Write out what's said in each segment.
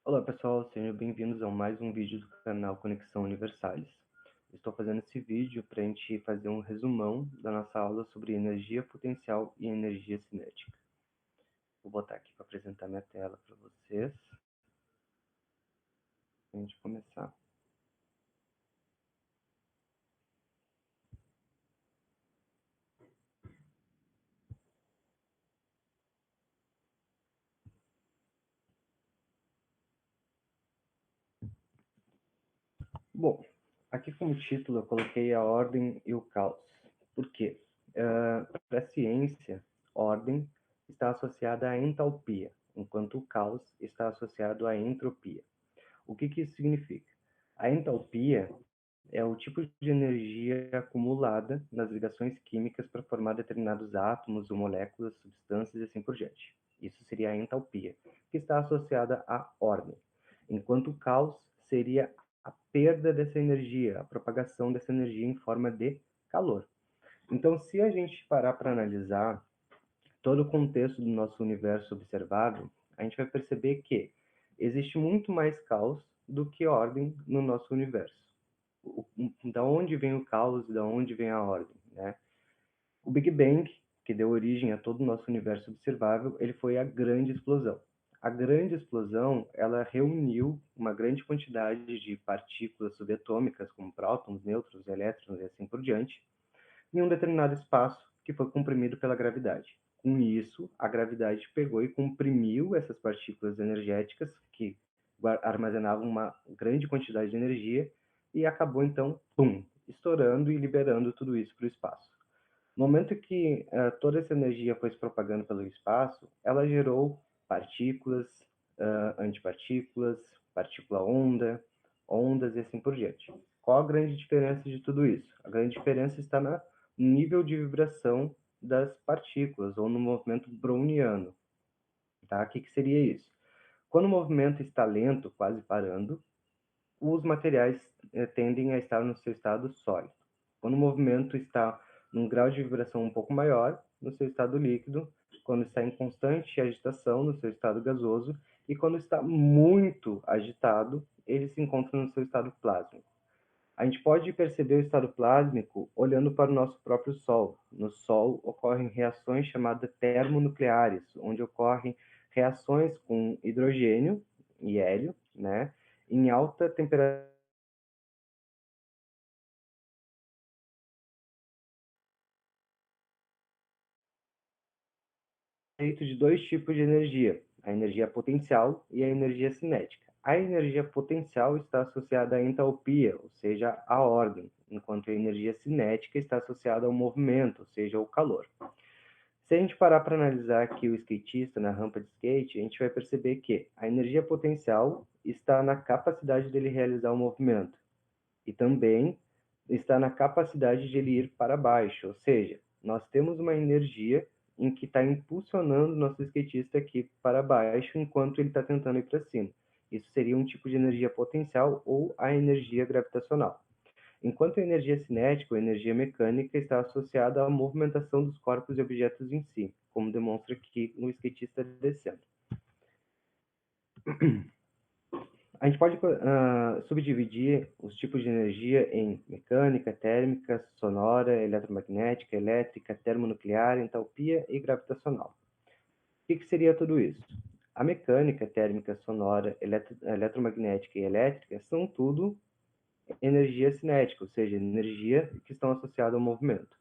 Olá pessoal, sejam bem-vindos a mais um vídeo do canal Conexão Universalis. Estou fazendo esse vídeo para a gente fazer um resumão da nossa aula sobre energia potencial e energia cinética. Vou botar aqui para apresentar minha tela para vocês, para a gente começar. Bom, aqui como título eu coloquei a ordem e o caos. Por quê? Para a ciência, ordem está associada à entalpia, enquanto o caos está associado à entropia. O que isso significa? A entalpia é o tipo de energia acumulada nas ligações químicas para formar determinados átomos ou moléculas, substâncias e assim por diante. Isso seria a entalpia, que está associada à ordem, enquanto o caos seria a perda dessa energia, a propagação dessa energia em forma de calor. Então, se a gente parar para analisar todo o contexto do nosso universo observável, a gente vai perceber que existe muito mais caos do que ordem no nosso universo. Da onde vem o caos, da onde vem a ordem, né? O Big Bang, que deu origem a todo o nosso universo observável, ele foi a grande explosão. A grande explosão, ela reuniu uma grande quantidade de partículas subatômicas, como prótons, nêutrons, elétrons e assim por diante, em um determinado espaço que foi comprimido pela gravidade. Com isso, a gravidade pegou e comprimiu essas partículas energéticas que armazenavam uma grande quantidade de energia e acabou então, pum, estourando e liberando tudo isso para o espaço. No momento que toda essa energia foi se propagando pelo espaço, ela gerou partículas, antipartículas, partícula-onda, ondas e assim por diante. Qual a grande diferença de tudo isso? A grande diferença está no nível de vibração das partículas, ou no movimento browniano. Tá? O que seria isso? Quando o movimento está lento, quase parando, os materiais tendem a estar no seu estado sólido. Quando o movimento está num grau de vibração um pouco maior, no seu estado líquido, quando está em constante agitação, no seu estado gasoso, e quando está muito agitado, ele se encontra no seu estado plásmico. A gente pode perceber o estado plásmico olhando para o nosso próprio Sol. No Sol ocorrem reações chamadas termonucleares, onde ocorrem reações com hidrogênio e hélio, né, em alta temperatura feito de dois tipos de energia, a energia potencial e a energia cinética. A energia potencial está associada à entalpia, ou seja, à ordem, enquanto a energia cinética está associada ao movimento, ou seja, ao calor. Se a gente parar para analisar aqui o skatista na rampa de skate, a gente vai perceber que a energia potencial está na capacidade dele realizar o movimento e também está na capacidade de ele ir para baixo, ou seja, nós temos uma energia em que está impulsionando o nosso skatista aqui para baixo enquanto ele está tentando ir para cima. Isso seria um tipo de energia potencial ou a energia gravitacional. Enquanto a energia cinética ou energia mecânica está associada à movimentação dos corpos e objetos em si, como demonstra aqui no skatista descendo. A gente pode subdividir os tipos de energia em mecânica, térmica, sonora, eletromagnética, elétrica, termonuclear, entalpia e gravitacional. O que seria tudo isso? A mecânica, térmica, sonora, eletromagnética e elétrica são tudo energia cinética, ou seja, energia que estão associadas ao movimento.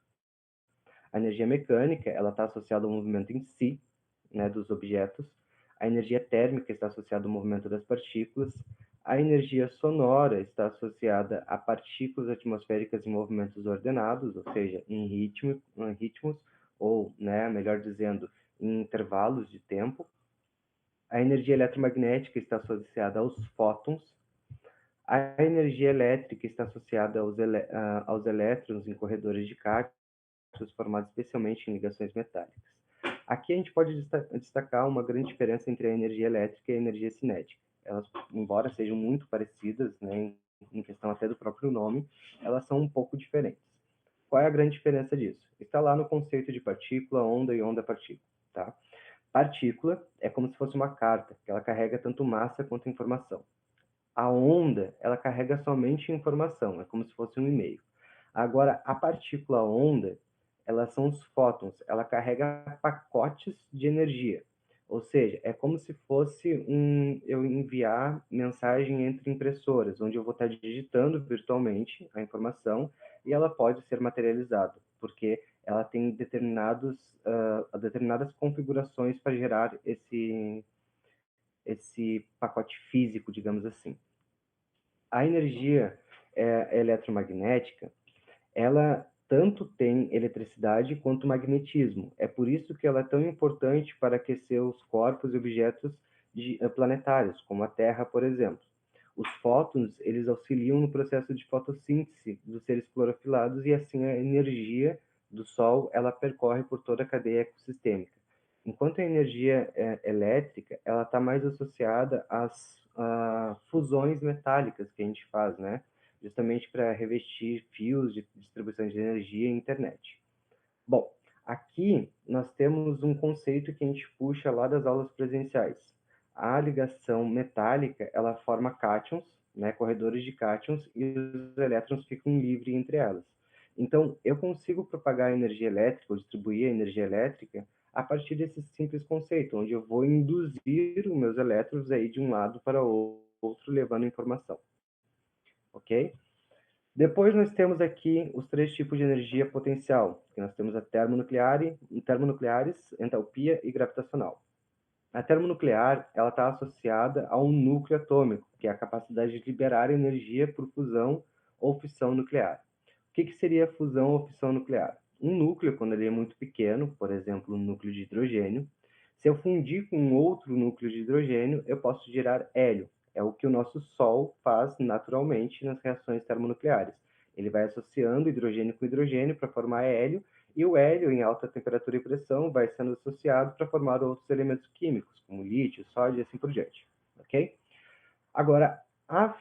A energia mecânica, ela está associada ao movimento em si, né, dos objetos. A energia térmica está associada ao movimento das partículas. A energia sonora está associada a partículas atmosféricas em movimentos ordenados, ou seja, em ritmos, ou, né, melhor dizendo, em intervalos de tempo. A energia eletromagnética está associada aos fótons. A energia elétrica está associada aos elétrons em corredores de Cartesius, formados especialmente em ligações metálicas. Aqui a gente pode destacar uma grande diferença entre a energia elétrica e a energia cinética. Elas, embora sejam muito parecidas, né, em questão até do próprio nome, elas são um pouco diferentes. Qual é a grande diferença disso? Está lá no conceito de partícula, onda e onda-partícula. Tá? Partícula é como se fosse uma carta, que ela carrega tanto massa quanto informação. A onda, ela carrega somente informação, é como se fosse um e-mail. Agora, a partícula onda, elas são os fótons, ela carrega pacotes de energia. Ou seja, é como se fosse eu enviar mensagem entre impressoras, onde eu vou estar digitando virtualmente a informação e ela pode ser materializada, porque ela tem determinadas configurações para gerar esse pacote físico, digamos assim. A energia eletromagnética, ela tanto tem eletricidade quanto magnetismo. É por isso que ela é tão importante para aquecer os corpos e objetos planetários, como a Terra, por exemplo. Os fótons, eles auxiliam no processo de fotossíntese dos seres clorofilados e assim a energia do Sol, ela percorre por toda a cadeia ecossistêmica. Enquanto a energia elétrica, ela está mais associada às fusões metálicas que a gente faz, né? Justamente para revestir fios de distribuição de energia e internet. Bom, aqui nós temos um conceito que a gente puxa lá das aulas presenciais. A ligação metálica, ela forma cátions, né, corredores de cátions, e os elétrons ficam livres entre elas. Então, eu consigo propagar a energia elétrica, ou distribuir a energia elétrica, a partir desse simples conceito, onde eu vou induzir os meus elétrons aí de um lado para o outro, levando informação. Ok? Depois nós temos aqui os três tipos de energia potencial, que nós temos a termonucleares, entalpia e gravitacional. A termonuclear, ela está associada a um núcleo atômico, que é a capacidade de liberar energia por fusão ou fissão nuclear. O que seria fusão ou fissão nuclear? Um núcleo, quando ele é muito pequeno, por exemplo, um núcleo de hidrogênio, se eu fundir com outro núcleo de hidrogênio, eu posso gerar hélio. É o que o nosso Sol faz naturalmente nas reações termonucleares. Ele vai associando hidrogênio com hidrogênio para formar hélio, e o hélio, em alta temperatura e pressão, vai sendo associado para formar outros elementos químicos, como lítio, sódio e assim por diante. Ok? Agora, a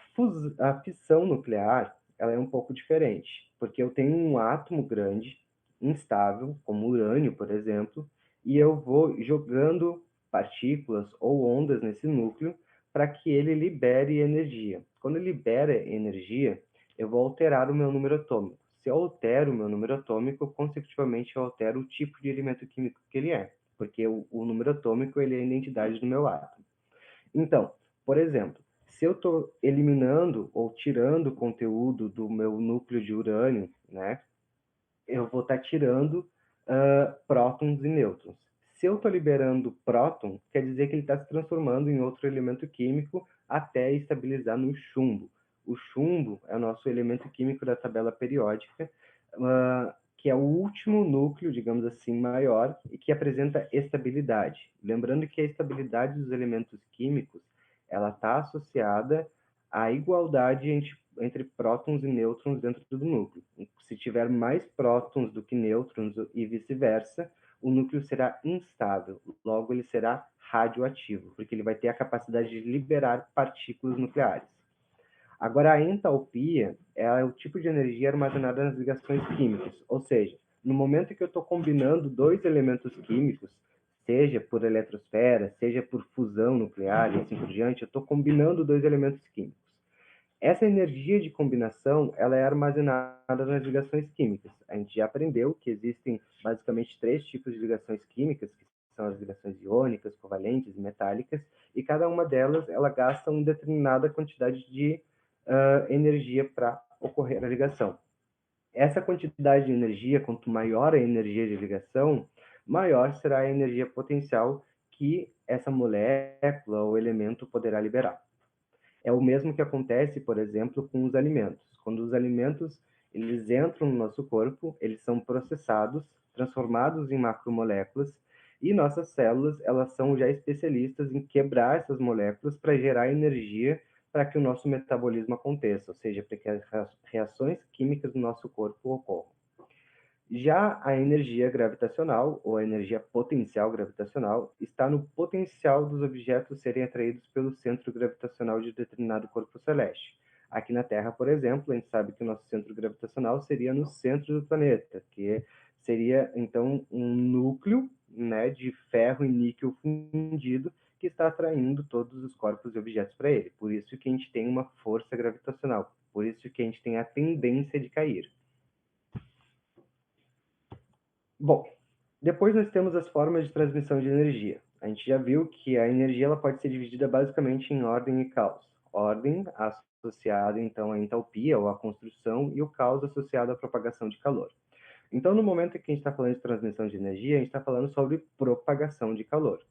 fissão nuclear, ela é um pouco diferente, porque eu tenho um átomo grande, instável, como urânio, por exemplo, e eu vou jogando partículas ou ondas nesse núcleo para que ele libere energia. Quando ele libera energia, eu vou alterar o meu número atômico. Se eu altero o meu número atômico, consecutivamente eu altero o tipo de elemento químico que ele é, porque o número atômico ele é a identidade do meu átomo. Então, por exemplo, se eu estou eliminando ou tirando conteúdo do meu núcleo de urânio, né, eu vou estar tirando prótons e nêutrons. Se eu estou liberando próton, quer dizer que ele está se transformando em outro elemento químico até estabilizar no chumbo. O chumbo é o nosso elemento químico da tabela periódica, que é o último núcleo, digamos assim, maior e que apresenta estabilidade. Lembrando que a estabilidade dos elementos químicos ela está associada à igualdade entre prótons e nêutrons dentro do núcleo. Se tiver mais prótons do que nêutrons e vice-versa, o núcleo será instável, logo ele será radioativo, porque ele vai ter a capacidade de liberar partículas nucleares. Agora, a entalpia é o tipo de energia armazenada nas ligações químicas, ou seja, no momento que eu estou combinando dois elementos químicos, seja por eletrosfera, seja por fusão nuclear e assim por diante, eu estou combinando dois elementos químicos. Essa energia de combinação, ela é armazenada nas ligações químicas. A gente já aprendeu que existem basicamente três tipos de ligações químicas, que são as ligações iônicas, covalentes e metálicas, e cada uma delas, ela gasta uma determinada quantidade de energia para ocorrer a ligação. Essa quantidade de energia, quanto maior a energia de ligação, maior será a energia potencial que essa molécula ou elemento poderá liberar. É o mesmo que acontece, por exemplo, com os alimentos. Quando os alimentos eles entram no nosso corpo, eles são processados, transformados em macromoléculas, e nossas células elas são já especialistas em quebrar essas moléculas para gerar energia para que o nosso metabolismo aconteça, ou seja, para que as reações químicas do nosso corpo ocorram. Já a energia gravitacional, ou a energia potencial gravitacional, está no potencial dos objetos serem atraídos pelo centro gravitacional de determinado corpo celeste. Aqui na Terra, por exemplo, a gente sabe que o nosso centro gravitacional seria no centro do planeta, que seria, então, um núcleo, né, de ferro e níquel fundido que está atraindo todos os corpos e objetos para ele. Por isso que a gente tem uma força gravitacional, por isso que a gente tem a tendência de cair. Bom, depois nós temos as formas de transmissão de energia. A gente já viu que a energia ela pode ser dividida basicamente em ordem e caos. Ordem associada então à entalpia ou à construção e o caos associado à propagação de calor. Então, no momento em que a gente está falando de transmissão de energia, a gente está falando sobre propagação de calor.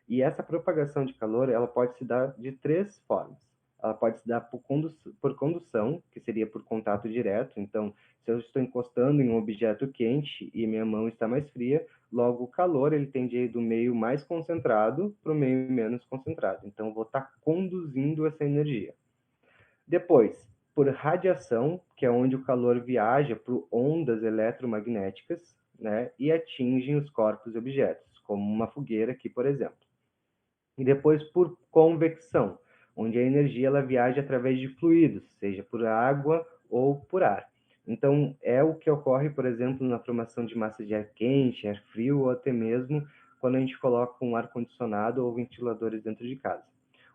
E essa propagação de calor, ela pode se dar de três formas. Ela pode se dar por condução, que seria por contato direto. Então, se eu estou encostando em um objeto quente e minha mão está mais fria, logo o calor ele tende a ir do meio mais concentrado para o meio menos concentrado. Então, eu vou estar conduzindo essa energia. Depois, por radiação, que é onde o calor viaja por ondas eletromagnéticas, né, e atingem os corpos e objetos, como uma fogueira aqui, por exemplo. E depois por convecção, onde a energia ela viaja através de fluidos, seja por água ou por ar. Então, é o que ocorre, por exemplo, na formação de massa de ar quente, ar frio, ou até mesmo quando a gente coloca um ar-condicionado ou ventiladores dentro de casa.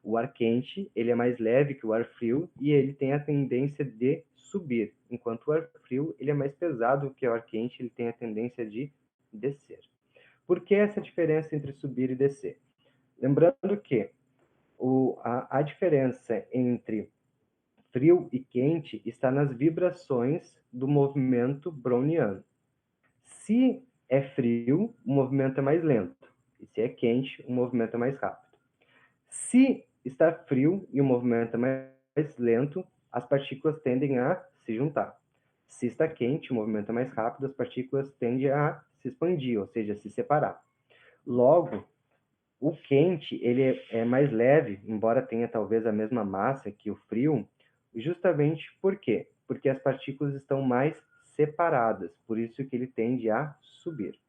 O ar quente, ele é mais leve que o ar frio e ele tem a tendência de subir, enquanto o ar frio, ele é mais pesado que o ar quente, ele tem a tendência de descer. Por que essa diferença entre subir e descer? Lembrando que a diferença entre frio e quente está nas vibrações do movimento browniano. Se é frio, o movimento é mais lento. E se é quente, o movimento é mais rápido. Se está frio e o movimento é mais lento, as partículas tendem a se juntar. Se está quente, o movimento é mais rápido, as partículas tendem a se expandir, ou seja, se separar. Logo, o quente, ele é mais leve, embora tenha talvez a mesma massa que o frio, justamente por quê? Porque as partículas estão mais separadas, por isso que ele tende a subir.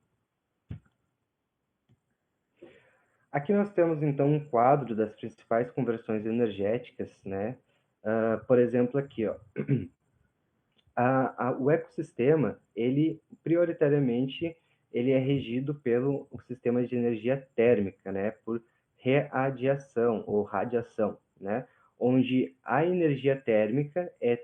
Aqui nós temos então um quadro das principais conversões energéticas, né? Por exemplo, aqui, ó, o ecossistema, ele prioritariamente ele é regido pelo sistema de energia térmica, né? Por readiação ou radiação, né? Onde a energia térmica é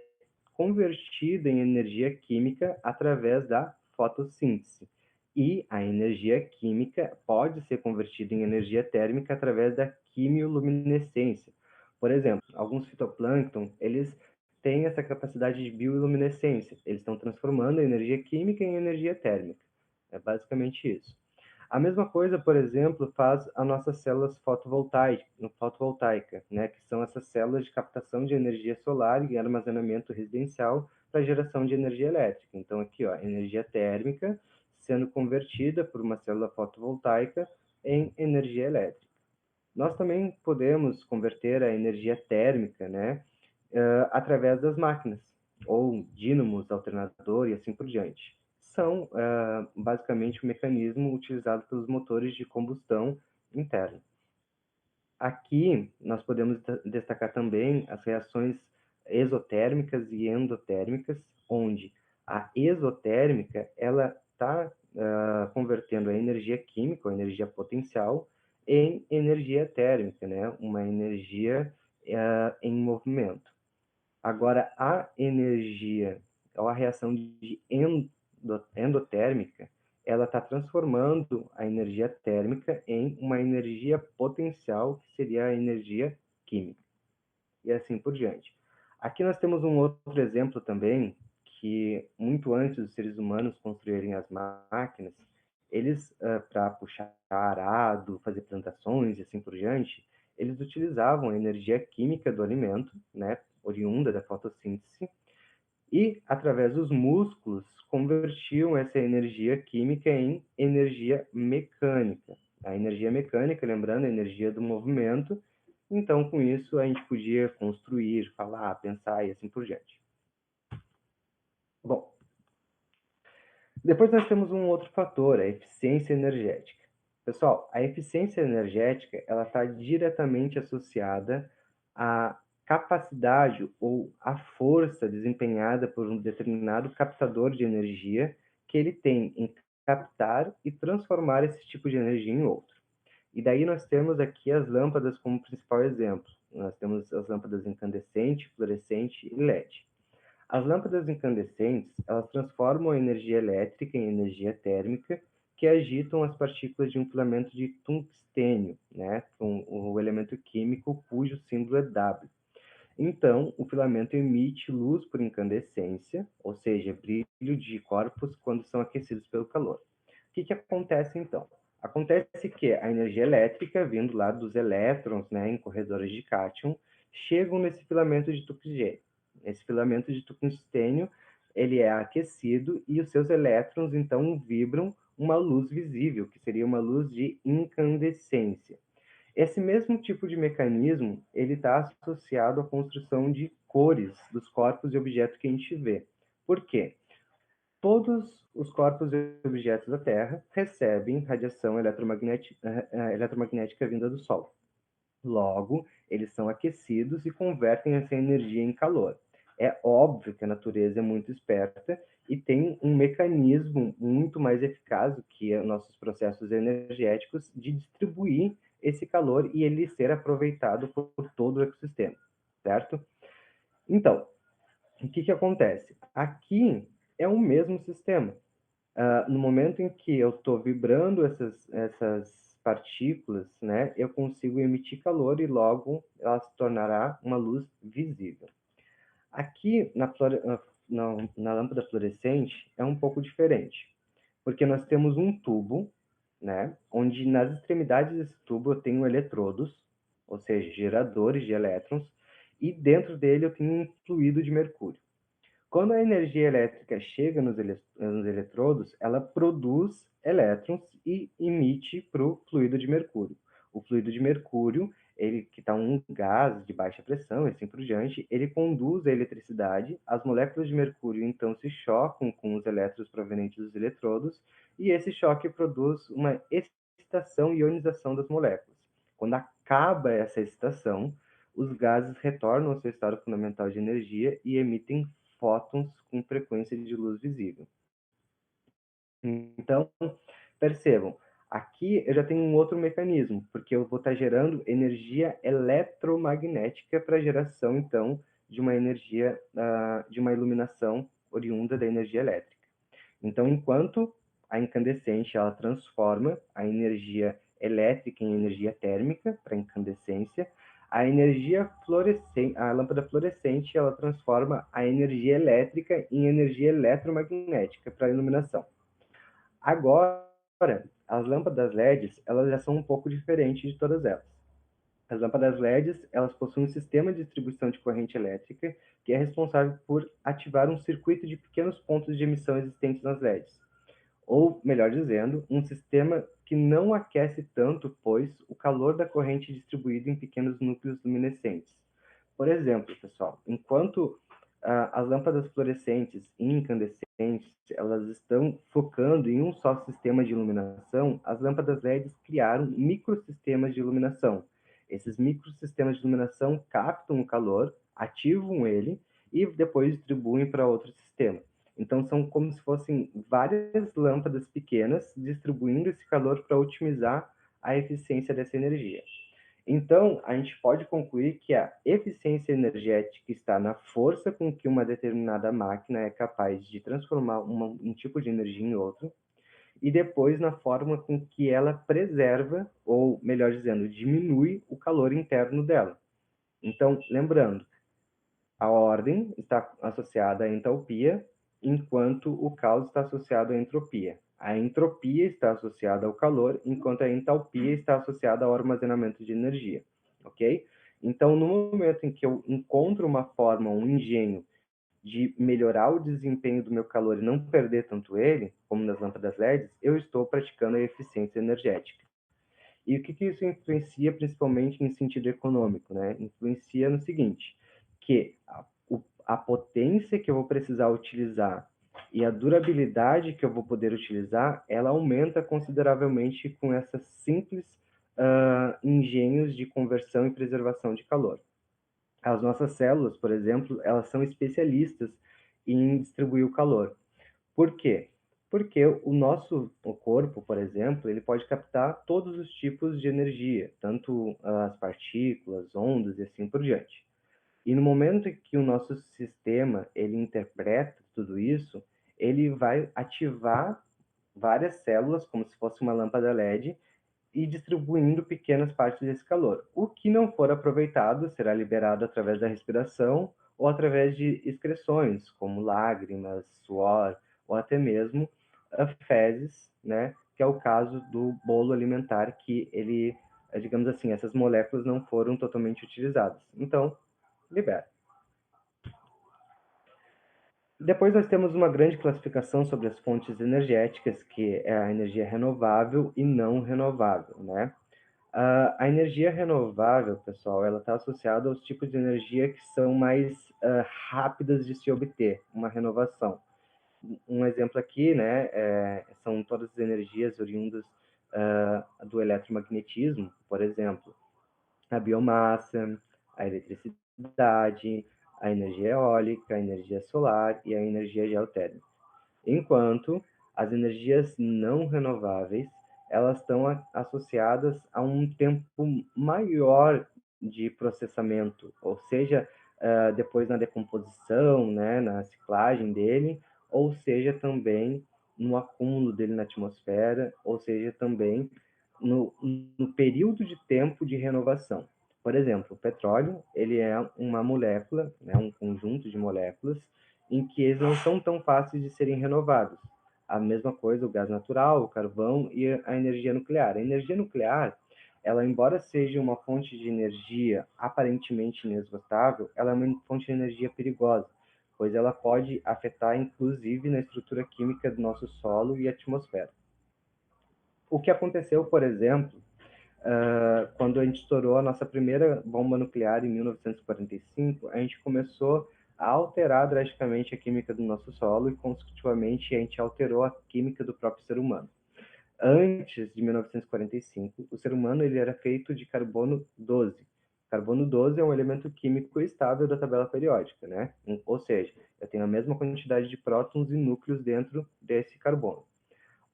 convertida em energia química através da fotossíntese. E a energia química pode ser convertida em energia térmica através da quimioluminescência. Por exemplo, alguns fitoplâncton, eles têm essa capacidade de bioluminescência. Eles estão transformando a energia química em energia térmica. É basicamente isso. A mesma coisa, por exemplo, faz as nossas células fotovoltaicas, né, que são essas células de captação de energia solar e armazenamento residencial para geração de energia elétrica. Então, aqui, ó, energia térmica sendo convertida por uma célula fotovoltaica em energia elétrica. Nós também podemos converter a energia térmica, né, através das máquinas, ou dínamos, alternador e assim por diante. São basicamente o mecanismo utilizado pelos motores de combustão interna. Aqui nós podemos destacar também as reações exotérmicas e endotérmicas, onde a exotérmica ela está convertendo a energia química, ou energia potencial, em energia térmica, né? Uma energia em movimento. Agora, a energia, ou a reação de endotérmica, ela está transformando a energia térmica em uma energia potencial, que seria a energia química, e assim por diante. Aqui nós temos um outro exemplo também, que muito antes dos seres humanos construírem as máquinas, eles, para puxar arado, fazer plantações e assim por diante, eles utilizavam a energia química do alimento, né, oriunda da fotossíntese, e, através dos músculos, convertiam essa energia química em energia mecânica. A energia mecânica, lembrando, a energia do movimento. Então, com isso, a gente podia construir, falar, pensar e assim por diante. Bom, depois nós temos um outro fator, a eficiência energética. Pessoal, a eficiência energética ela está diretamente associada à capacidade ou à força desempenhada por um determinado captador de energia que ele tem em captar e transformar esse tipo de energia em outro. E daí nós temos aqui as lâmpadas como principal exemplo. Nós temos as lâmpadas incandescente, fluorescente e LED. As lâmpadas incandescentes, elas transformam a energia elétrica em energia térmica, que agitam as partículas de um filamento de tungstênio, né, com o elemento químico cujo símbolo é W. Então, o filamento emite luz por incandescência, ou seja, brilho de corpos quando são aquecidos pelo calor. O que acontece então? Acontece que a energia elétrica, vindo lá dos elétrons, né, em corredores de cátion, chegam nesse filamento de tungstênio. Esse filamento de tungstênio, ele é aquecido e os seus elétrons então vibram uma luz visível, que seria uma luz de incandescência. Esse mesmo tipo de mecanismo, ele está associado à construção de cores dos corpos e objetos que a gente vê. Por quê? Todos os corpos e objetos da Terra recebem radiação eletromagnética vinda do Sol. Logo, eles são aquecidos e convertem essa energia em calor. É óbvio que a natureza é muito esperta e tem um mecanismo muito mais eficaz do que os nossos processos energéticos de distribuir esse calor e ele ser aproveitado por todo o ecossistema, certo? Então, o que acontece? Aqui é o mesmo sistema. No momento em que eu estou vibrando essas partículas, né, eu consigo emitir calor e logo ela se tornará uma luz visível. Aqui na lâmpada fluorescente é um pouco diferente, porque nós temos um tubo, né, onde nas extremidades desse tubo eu tenho eletrodos, ou seja, geradores de elétrons, e dentro dele eu tenho um fluido de mercúrio. Quando a energia elétrica chega nos eletrodos, ela produz elétrons e emite para o fluido de mercúrio. O fluido de mercúrio, ele que está um gás de baixa pressão e assim por diante, ele conduz a eletricidade, as moléculas de mercúrio então se chocam com os elétrons provenientes dos eletrodos e esse choque produz uma excitação e ionização das moléculas. Quando acaba essa excitação, os gases retornam ao seu estado fundamental de energia e emitem fótons com frequência de luz visível. Então, percebam, aqui eu já tenho um outro mecanismo, porque eu vou estar gerando energia eletromagnética para a geração, então, de uma energia, de uma iluminação oriunda da energia elétrica. Então, enquanto a incandescente ela transforma a energia elétrica em energia térmica para incandescência, a lâmpada fluorescente, ela transforma a energia elétrica em energia eletromagnética para iluminação. Agora, as lâmpadas LEDs, elas já são um pouco diferentes de todas elas. As lâmpadas LEDs, elas possuem um sistema de distribuição de corrente elétrica que é responsável por ativar um circuito de pequenos pontos de emissão existentes nas LEDs. Ou, melhor dizendo, um sistema que não aquece tanto, pois o calor da corrente é distribuído em pequenos núcleos luminescentes. Por exemplo, pessoal, enquanto as lâmpadas fluorescentes e incandescentes elas estão focando em um só sistema de iluminação, as lâmpadas LEDs criaram microsistemas de iluminação. Esses microsistemas de iluminação captam o calor, ativam ele e depois distribuem para outro sistema. Então, são como se fossem várias lâmpadas pequenas distribuindo esse calor para otimizar a eficiência dessa energia. Então, a gente pode concluir que a eficiência energética está na força com que uma determinada máquina é capaz de transformar um tipo de energia em outro, e depois na forma com que ela preserva, ou melhor dizendo, diminui o calor interno dela. Então, lembrando, a ordem está associada à entalpia, enquanto o caos está associado à entropia. A entropia está associada ao calor, enquanto a entalpia está associada ao armazenamento de energia, ok? Então, no momento em que eu encontro uma forma, um engenho de melhorar o desempenho do meu calor e não perder tanto ele, como nas lâmpadas LEDs, eu estou praticando a eficiência energética. E o que isso influencia principalmente em sentido econômico, né? Influencia no seguinte, que a potência que eu vou precisar utilizar e a durabilidade que eu vou poder utilizar, ela aumenta consideravelmente com essas simples engenhos de conversão e preservação de calor. As nossas células, por exemplo, elas são especialistas em distribuir o calor. Por quê? Porque o corpo, por exemplo, ele pode captar todos os tipos de energia, tanto as partículas, ondas e assim por diante. E no momento que o nosso sistema ele interpreta tudo isso, ele vai ativar várias células, como se fosse uma lâmpada LED, e distribuindo pequenas partes desse calor. O que não for aproveitado será liberado através da respiração ou através de excreções, como lágrimas, suor ou até mesmo fezes, né? Que é o caso do bolo alimentar, que ele, digamos assim, essas moléculas não foram totalmente utilizadas. Então, libera. Depois nós temos uma grande classificação sobre as fontes energéticas, que é a energia renovável e não renovável, né? A energia renovável, pessoal, ela está associada aos tipos de energia que são mais rápidas de se obter, uma renovação. Um exemplo aqui, né, são todas as energias oriundas do eletromagnetismo, por exemplo, a biomassa, a eletricidade, a energia eólica, a energia solar e a energia geotérmica. Enquanto as energias não renováveis, elas estão associadas a um tempo maior de processamento, ou seja, depois na decomposição, né, na ciclagem dele, ou seja também no acúmulo dele na atmosfera, ou seja também no período de tempo de renovação. Por exemplo, o petróleo, ele é uma molécula, né, um conjunto de moléculas em que eles não são tão fáceis de serem renovados. A mesma coisa o gás natural, o carvão e a energia nuclear. A energia nuclear, ela, embora seja uma fonte de energia aparentemente inesgotável, ela é uma fonte de energia perigosa, pois ela pode afetar inclusive na estrutura química do nosso solo e atmosfera. O que aconteceu, por exemplo, quando a gente estourou a nossa primeira bomba nuclear em 1945, a gente começou a alterar drasticamente a química do nosso solo e, consecutivamente, a gente alterou a química do próprio ser humano. Antes de 1945, o ser humano ele era feito de carbono 12. Carbono 12 é um elemento químico estável da tabela periódica, né? Ou seja, eu tenho a mesma quantidade de prótons e núcleos dentro desse carbono.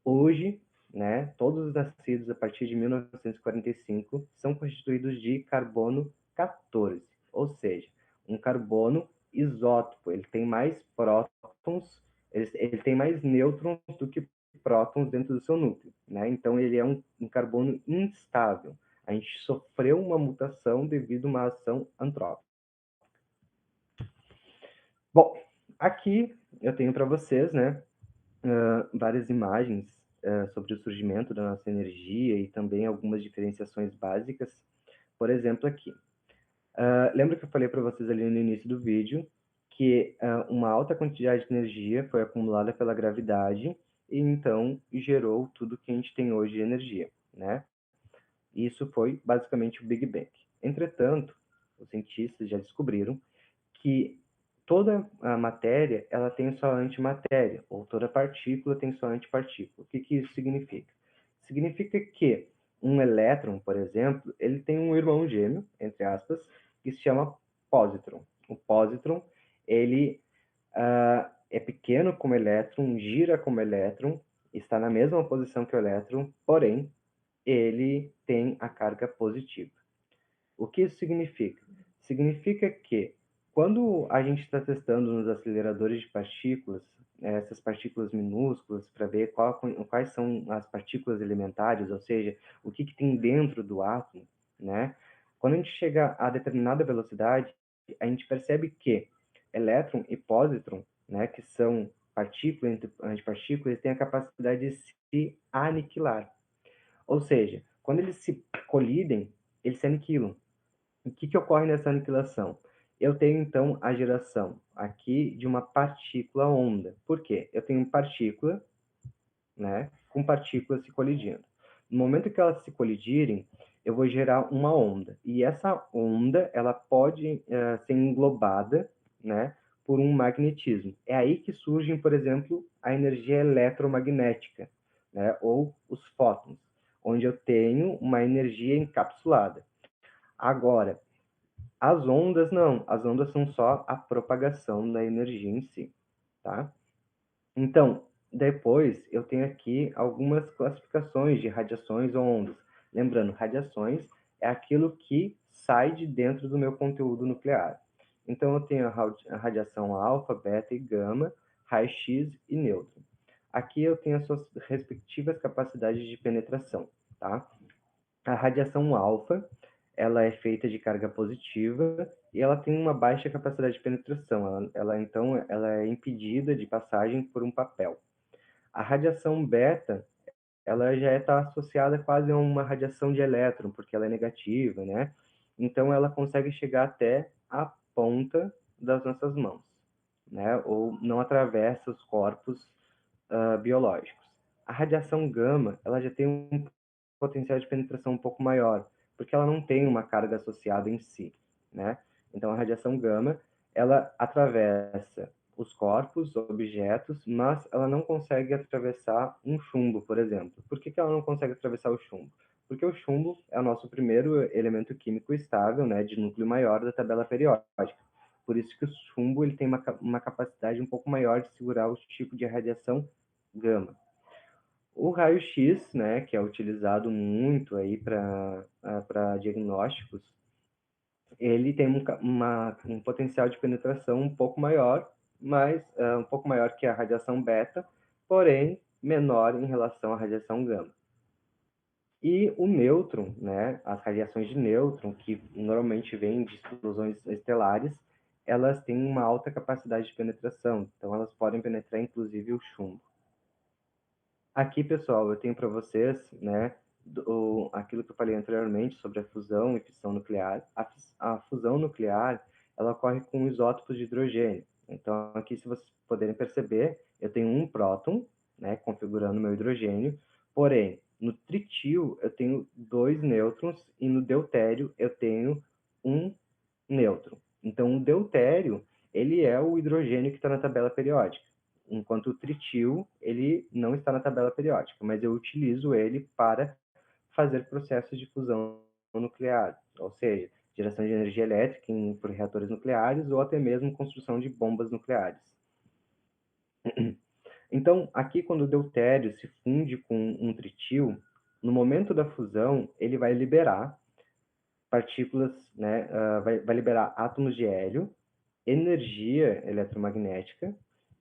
Hoje, né, todos os nascidos a partir de 1945 são constituídos de carbono 14, ou seja, um carbono isótopo. Ele tem mais prótons, ele tem mais nêutrons do que prótons dentro do seu núcleo, né? Então ele é um carbono instável. A gente sofreu uma mutação devido a uma ação antrópica. Bom, aqui eu tenho para vocês, né, várias imagens sobre o surgimento da nossa energia e também algumas diferenciações básicas. Por exemplo, aqui. Lembra que eu falei para vocês ali no início do vídeo que uma alta quantidade de energia foi acumulada pela gravidade e então gerou tudo que a gente tem hoje de energia, né? Isso foi basicamente o Big Bang. Entretanto, os cientistas já descobriram que toda a matéria ela tem sua antimatéria, ou toda partícula tem sua antipartícula. O que, que isso significa? Significa que um elétron, por exemplo, ele tem um irmão gêmeo, entre aspas, que se chama pósitron. O pósitron, ele é pequeno como elétron, gira como elétron, está na mesma posição que o elétron, porém, ele tem a carga positiva. O que isso significa? Significa que quando a gente está testando nos aceleradores de partículas, essas partículas minúsculas, para ver quais são as partículas elementares, ou seja, o que tem dentro do átomo, né? Quando a gente chega a determinada velocidade, a gente percebe que elétron e pósitron, né, que são partículas entre antipartículas, têm a capacidade de se aniquilar. Ou seja, quando eles se colidem, eles se aniquilam. O que, que ocorre nessa aniquilação? Eu tenho, então, a geração aqui de uma partícula onda. Por quê? Eu tenho partícula, né, com partículas se colidindo. No momento que elas se colidirem, eu vou gerar uma onda. E essa onda, ela pode ser englobada, né, por um magnetismo. É aí que surgem, por exemplo, a energia eletromagnética, né, ou os fótons, onde eu tenho uma energia encapsulada. Agora, as ondas não, as ondas são só a propagação da energia em si, tá? Então, Depois, eu tenho aqui algumas classificações de radiações ou ondas. Lembrando, radiações é aquilo que sai de dentro do meu conteúdo nuclear. Então, eu tenho a radiação alfa, beta e gama, raio-x e nêutron. Aqui eu tenho as suas respectivas capacidades de penetração, tá? A radiação alfa, ela é feita de carga positiva e ela tem uma baixa capacidade de penetração. Então, ela é impedida de passagem por um papel. A radiação beta, ela já está associada quase a uma radiação de elétron, porque ela é negativa, né? Então, ela consegue chegar até a ponta das nossas mãos, né? Ou não atravessa os corpos biológicos. A radiação gama, ela já tem um potencial de penetração um pouco maior, porque ela não tem uma carga associada em si, né? Então, a radiação gama, ela atravessa os corpos, objetos, mas ela não consegue atravessar um chumbo, por exemplo. Por que que ela não consegue atravessar o chumbo? Porque o chumbo é o nosso primeiro elemento químico estável, né, de núcleo maior da tabela periódica. Por isso que o chumbo ele tem uma capacidade um pouco maior de segurar o tipo de radiação gama. O raio-x, né, que é utilizado muito aí para diagnósticos, ele tem um potencial de penetração um pouco maior, mas um pouco maior que a radiação beta, porém menor em relação à radiação gama. E o nêutron, né, as radiações de nêutron, que normalmente vêm de explosões estelares, elas têm uma alta capacidade de penetração, então elas podem penetrar inclusive o chumbo. Aqui, pessoal, eu tenho para vocês, né, aquilo que eu falei anteriormente sobre a fusão e fissão nuclear. A fusão nuclear, ela ocorre com isótopos de hidrogênio. Então, aqui, se vocês puderem perceber, eu tenho um próton, né, configurando meu hidrogênio, porém, no tritio eu tenho dois nêutrons e no deutério eu tenho um nêutron. Então, o deutério, ele é o hidrogênio que está na tabela periódica, enquanto o tritio, ele não está na tabela periódica, mas eu utilizo ele para fazer processos de fusão nuclear, ou seja, geração de energia elétrica por reatores nucleares ou até mesmo construção de bombas nucleares. Então, aqui quando o deutério se funde com um tritio, no momento da fusão, ele vai liberar partículas, né, vai liberar átomos de hélio, energia eletromagnética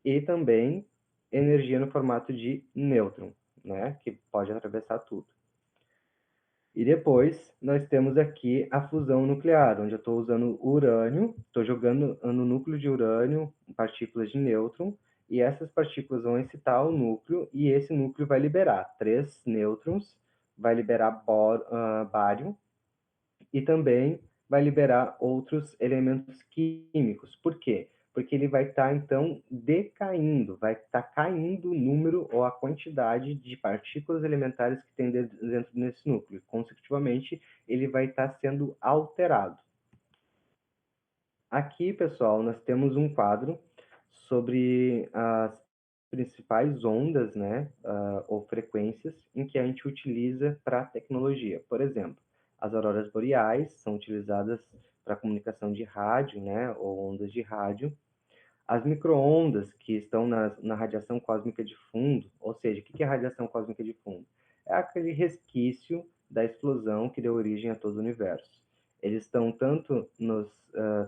e também energia no formato de nêutron, né, que pode atravessar tudo. E depois nós temos aqui a fusão nuclear, onde eu estou usando urânio, estou jogando no núcleo de urânio partículas de nêutron, e essas partículas vão excitar o núcleo, e esse núcleo vai liberar 3 nêutrons, vai liberar bário, e também vai liberar outros elementos químicos. Por quê? Porque ele vai estar, então, decaindo, vai estar caindo o número ou a quantidade de partículas elementares que tem dentro desse núcleo. Consecutivamente, ele vai estar sendo alterado. Aqui, pessoal, nós temos um quadro sobre as principais ondas, né, ou frequências em que a gente utiliza para tecnologia. Por exemplo, as auroras boreais são utilizadas para comunicação de rádio, né, ou ondas de rádio. As microondas que estão na radiação cósmica de fundo, ou seja, o que é radiação cósmica de fundo? É aquele resquício da explosão que deu origem a todo o universo. Eles estão tanto nos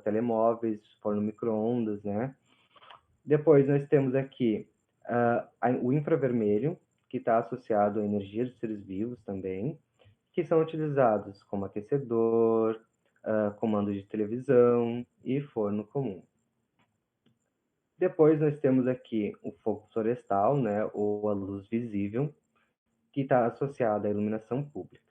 telemóveis, forno microondas, né? Depois nós temos aqui o infravermelho, que está associado à energia de seres vivos também, que são utilizados como aquecedor, comando de televisão e forno comum. Depois nós temos aqui o fogo florestal, né, ou a luz visível, que está associada à iluminação pública.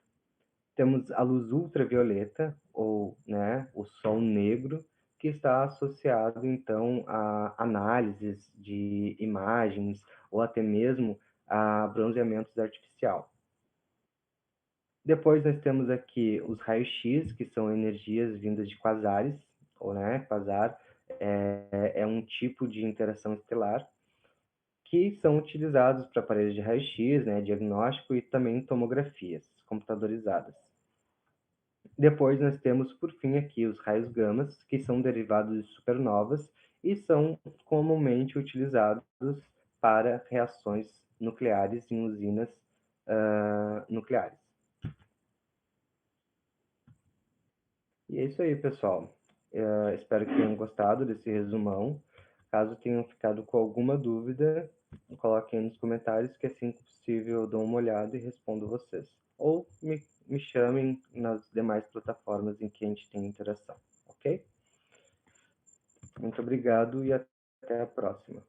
Temos a luz ultravioleta, ou né, o sol negro, que está associado, então, a análises de imagens ou até mesmo a bronzeamentos artificial. Depois nós temos aqui os raios-x, que são energias vindas de quasares, ou né, quasar é um tipo de interação estelar que são utilizados para aparelhos de raio-x, né, diagnóstico e também tomografias computadorizadas. Depois nós temos, por fim, aqui os raios gamas, que são derivados de supernovas e são comumente utilizados para reações nucleares em usinas nucleares. E é isso aí, pessoal. Espero que tenham gostado desse resumão. Caso tenham ficado com alguma dúvida, coloquem nos comentários que assim que possível eu dou uma olhada e respondo vocês. Ou me chamem nas demais plataformas em que a gente tem interação, ok? Muito obrigado e até a próxima.